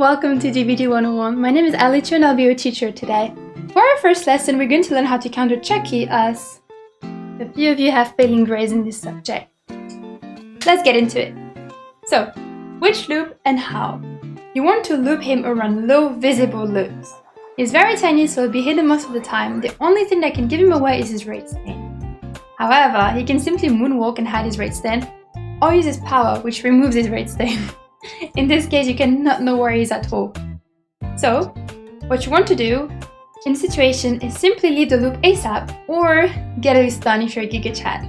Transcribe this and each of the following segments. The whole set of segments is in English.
Welcome to DBD 101. My name is Hidey-Ho and I'll be your teacher today. For our first lesson, we're going to learn how to counter Chucky, as a few of you have failing grades in this subject. Let's get into it. So, which loop and how? You want to loop him around low visible loops. He's very tiny, so he'll be hidden most of the time. The only thing that can give him away is his rate stain. However, he can simply moonwalk and hide his rate stain, or use his power, which removes his rate stain. In this case, you cannot know where he is at all. So, what you want to do in this situation is simply leave the loop ASAP, or get a stun if you're a Giga Chad.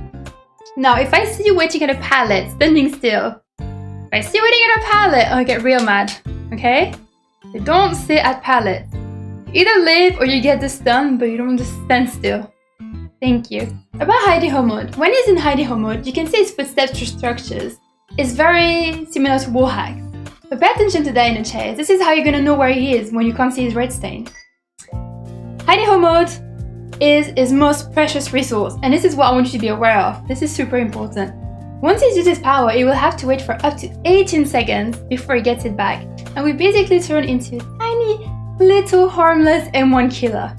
Now, if I see you waiting at a pallet, standing still, if I see you waiting at a pallet, I'll get real mad, okay? You don't sit at pallet. You either live or you get the stun, but you don't just stand still. Thank you. About Hidey-Ho mode. When he's in Hidey-Ho mode, you can see his footsteps through structures. It's very similar to wall hacks. So pay attention to that in a chase. This is how you're gonna know where he is when you can't see his red stain. Hidey-Ho mode is his most precious resource, and this is what I want you to be aware of. This is super important. Once he uses his power, he will have to wait for up to 18 seconds before he gets it back, and we basically turn into a tiny, little, harmless M1 killer.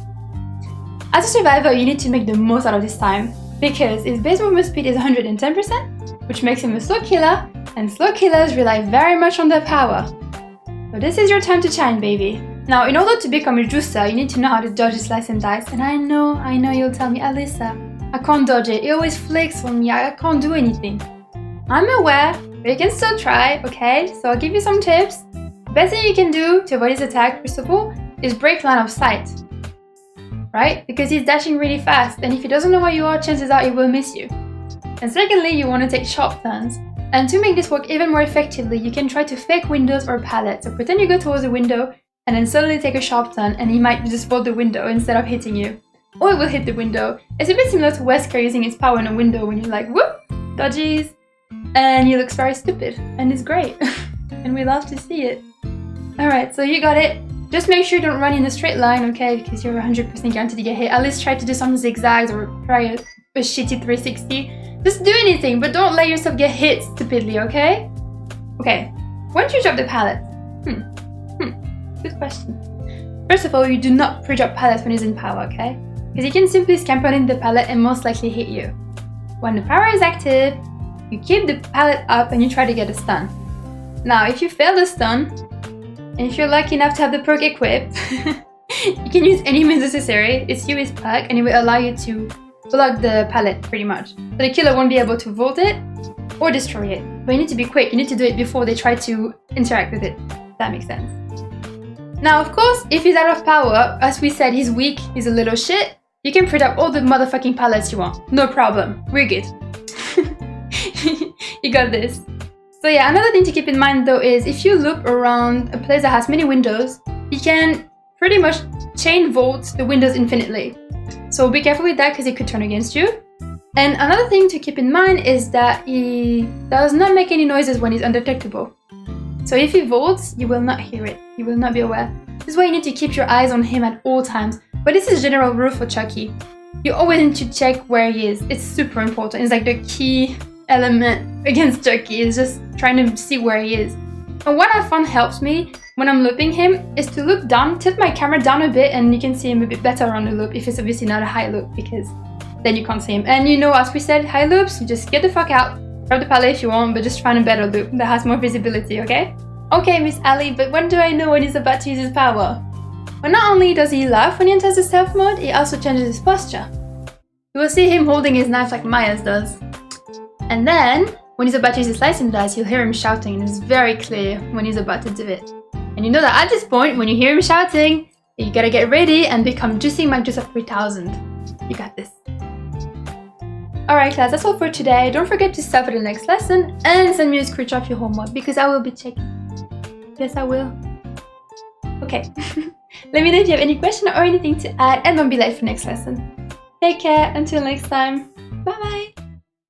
As a survivor, you need to make the most out of this time, because his base movement speed is 110%, which makes him a slow killer, and slow killers rely very much on their power. So this is your time to shine, baby. Now, in order to become a juicer, you need to know how to dodge his slice and dice, and I know you'll tell me, Alyssa, I can't dodge it, it always flicks on me, I can't do anything. I'm aware, but you can still try, okay? So I'll give you some tips. The best thing you can do to avoid his attack, first of all, is break line of sight. Right? Because he's dashing really fast, and if he doesn't know where you are, chances are he will miss you. And secondly, you want to take sharp turns. And to make this work even more effectively, you can try to fake windows or pallets. So pretend you go towards the window, and then suddenly take a sharp turn, and he might just fold the window instead of hitting you. Or it will hit the window. It's a bit similar to Wesker using his power in a window when you're like, whoop, dodgies, and he looks very stupid, and it's great. And we love to see it. Alright, so you got it. Just make sure you don't run in a straight line, okay, because you're 100% guaranteed to get hit. At least try to do some zigzags or try a shitty 360. Just do anything, but don't let yourself get hit stupidly, okay? Okay, when do you drop the pallet? Good question. First of all, you do not pre-drop pallets when he's in power, okay? Because he can simply scamper in the pallet and most likely hit you. When the power is active, you keep the pallet up and you try to get a stun. Now, if you fail the stun, and if you're lucky enough to have the perk equipped, you can use any means necessary. It's his perk, and it will allow you to block the pallet pretty much. So the killer won't be able to vault it or destroy it. But you need to be quick. You need to do it before they try to interact with it. If that makes sense. Now, of course, if he's out of power, as we said, he's weak, he's a little shit, you can print up all the motherfucking pallets you want. No problem. We're good. You got this. So yeah, another thing to keep in mind though is if you loop around a place that has many windows, you can pretty much chain vault the windows infinitely. So be careful with that because it could turn against you. And another thing to keep in mind is that he does not make any noises when he's undetectable. So if he vaults, you will not hear it. You will not be aware. This is why you need to keep your eyes on him at all times. But this is a general rule for Chucky. You always need to check where he is. It's super important. It's like the key element against Chucky, is just trying to see where he is. And what I found helps me when I'm looping him is to look down, tilt my camera down a bit, and you can see him a bit better on the loop if it's obviously not a high loop, because then you can't see him. And you know, as we said, high loops, you just get the fuck out, grab the pallet if you want, but just find a better loop that has more visibility, okay? Okay, Miss Ali, but when do I know when he's about to use his power? Well, not only does he laugh when he enters the stealth mode, he also changes his posture. You will see him holding his knife like Maya's does. And then, when he's about to use his slice and dice, you'll hear him shouting, and it's very clear when he's about to do it. And you know that at this point, when you hear him shouting, you gotta get ready and become Juicing Magjuicer 3000. You got this. Alright class, that's all for today. Don't forget to sub for the next lesson, and send me a screenshot of your homework, because I will be checking. Yes, I will. Okay. Let me know if you have any question or anything to add, and don't be late for next lesson. Take care, until next time. Bye bye!